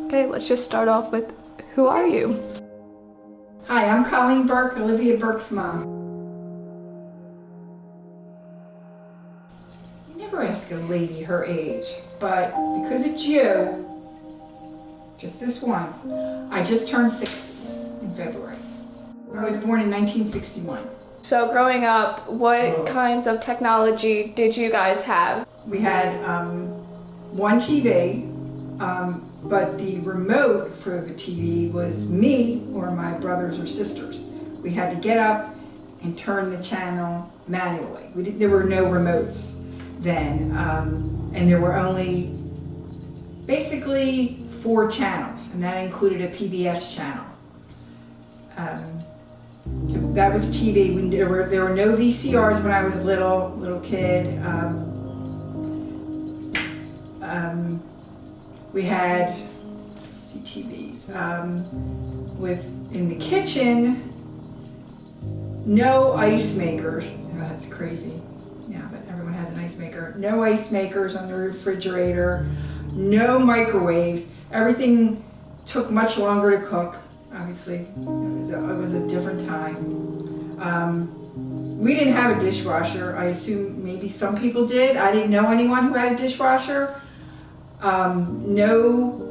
Okay, let's just start off with, who are you? Hi, I'm Colleen Burke, Olivia Burke's mom. You never ask a lady her age, but because it's you, just this once, I just turned 60 in February. I was born in 1961. So growing up, what kinds of technology did you guys have? We had one TV, but the remote for the TV was me or my brothers or sisters. We had to get up and turn the channel manually. There were no remotes then, and there were only basically 4 channels, and that included a PBS channel. So that was TV. There were no VCRs when I was a little kid. We had TVs in the kitchen. No ice makers. Oh, that's crazy. Now that everyone has an ice maker. No ice makers on the refrigerator. No microwaves. Everything took much longer to cook. Obviously, it was a different time. We didn't have a dishwasher. I assume maybe some people did. I didn't know anyone who had a dishwasher. No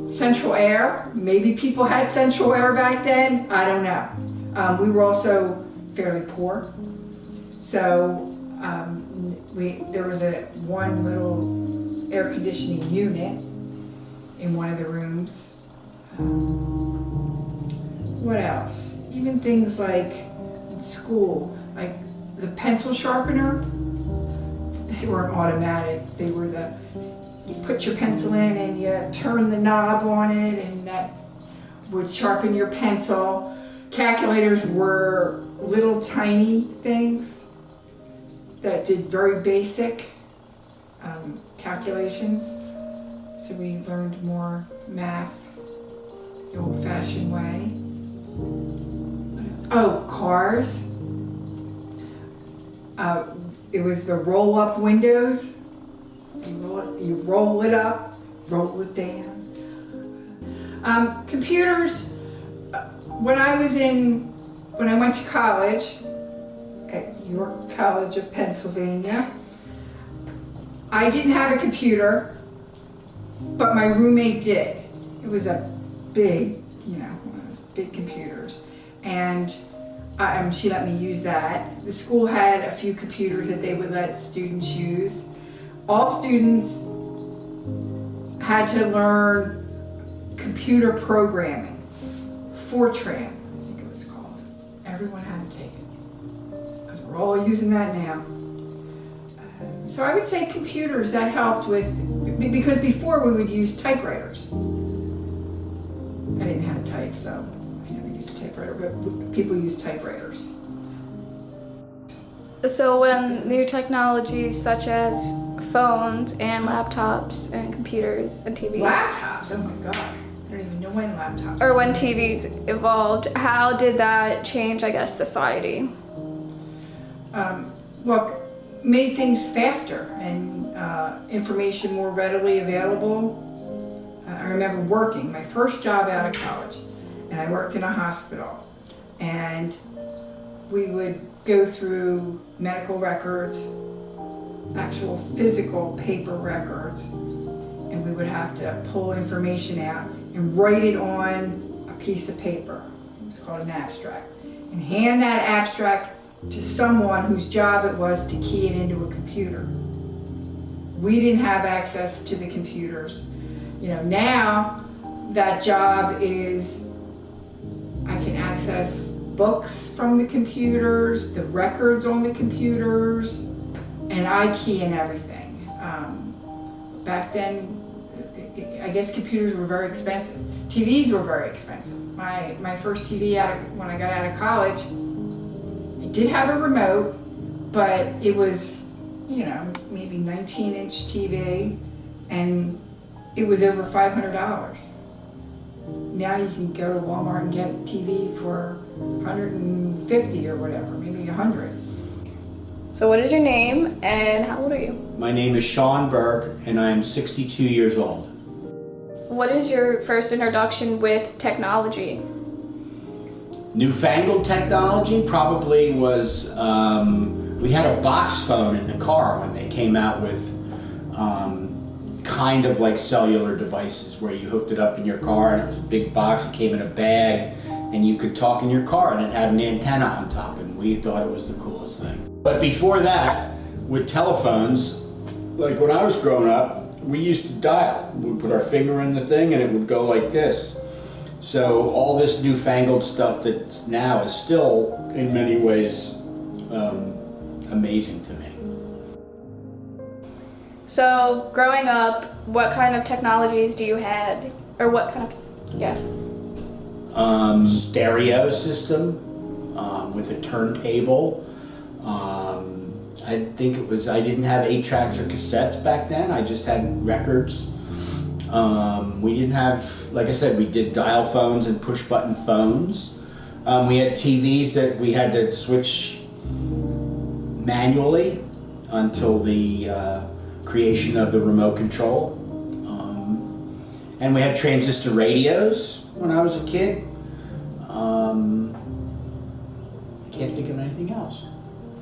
central air. Maybe people had central air back then. I don't know. We were also fairly poor. So there was one little air conditioning unit in one of the rooms. What else? Even things like in school, like the pencil sharpener, they weren't automatic. They were you put your pencil in and you turn the knob on it and that would sharpen your pencil. Calculators were little tiny things that did very basic calculations. So we learned more math the old-fashioned way. Oh, cars. It was the roll-up windows. You roll it up, roll it down. Computers. When I went to college at York College of Pennsylvania, I didn't have a computer, but my roommate did. It was a big, one of those big computers, and she let me use that. The school had a few computers that they would let students use. All students had to learn computer programming, Fortran, I think it was called. Everyone had to take it, because we're all using that now. So I would say computers, that helped with, because before we would use typewriters. I didn't have a type, so I never used a typewriter, but people use typewriters. So when new technologies such as phones and laptops and computers and TVs. Laptops? Oh my God. I don't even know when laptops. Or when TVs evolved, how did that change, I guess, society? Well, made things faster and information more readily available. I remember working, my first job out of college, and I worked in a hospital. And we would go through medical records, actual physical paper records, and we would have to pull information out and write it on a piece of paper. It was called an abstract. And hand that abstract to someone whose job it was to key it into a computer. We didn't have access to the computers. Now that job is, I can access books from the computers, the records on the computers, and I key in everything. Back then, I guess computers were very expensive. TVs were very expensive. My first TV when I got out of college, it did have a remote, but it was, maybe 19-inch TV, and it was over $500. Now you can go to Walmart and get a TV for $150 or whatever, maybe $100. So what is your name and how old are you? My name is Sean Burke and I am 62 years old. What is your first introduction with technology? Newfangled technology probably was, we had a box phone in the car when they came out with kind of like cellular devices where you hooked it up in your car and it was a big box, it came in a bag, and you could talk in your car and it had an antenna on top, and we thought it was the coolest thing. But before that, with telephones, like when I was growing up, we used to dial. We'd put our finger in the thing and it would go like this. So all this newfangled stuff that's now is still, in many ways, amazing to me. So, growing up, what kind of technologies do you had? Or what kind of, yeah. Stereo system with a turntable. I think it was, I didn't have 8-tracks or cassettes back then, I just had records. We didn't have, like I said, we did dial phones and push button phones. We had TVs that we had to switch manually until the creation of the remote control. And we had transistor radios when I was a kid. I can't think of anything else.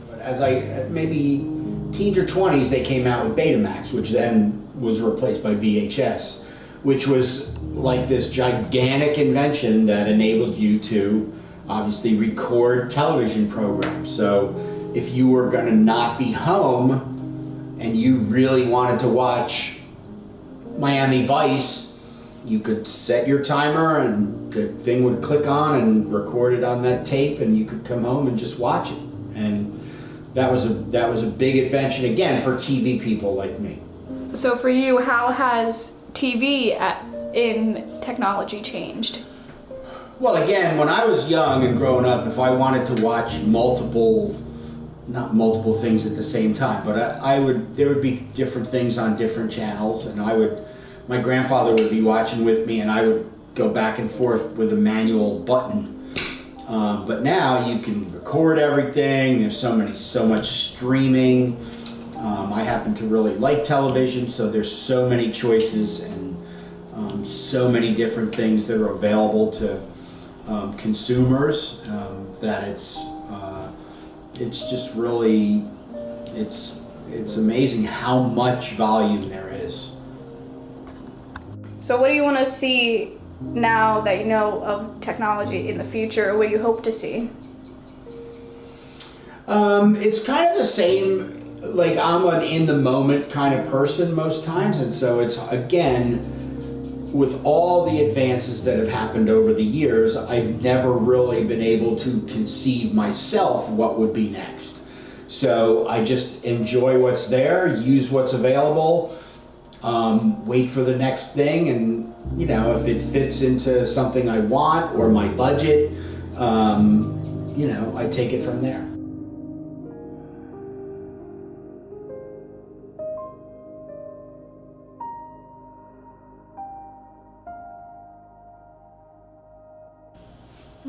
But as maybe teens or 20s, they came out with Betamax, which then was replaced by VHS, which was like this gigantic invention that enabled you to obviously record television programs. So if you were going to not be home and you really wanted to watch Miami Vice, you could set your timer and the thing would click on and record it on that tape, and you could come home and just watch it. And that was a big invention, again, for TV people like me. So for you, how has TV in technology changed? Well, again, when I was young and growing up, if I wanted to watch not multiple things at the same time, but there would be different things on different channels, and my grandfather would be watching with me, and I would go back and forth with a manual button. But now you can record everything. There's so much streaming. I happen to really like television, so there's so many choices and so many different things that are available to consumers that it's just really, it's amazing how much volume there is. So what do you want to see now that you know of technology in the future? What do you hope to see? It's kind of the same, like I'm an in-the-moment kind of person most times, and so it's, again, with all the advances that have happened over the years, I've never really been able to conceive myself what would be next. So I just enjoy what's there, use what's available, wait for the next thing, and if it fits into something I want or my budget, I take it from there.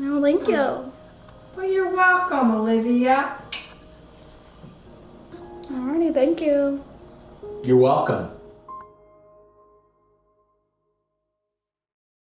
Oh, thank you. Well, you're welcome, Olivia. Alrighty, thank you. You're welcome.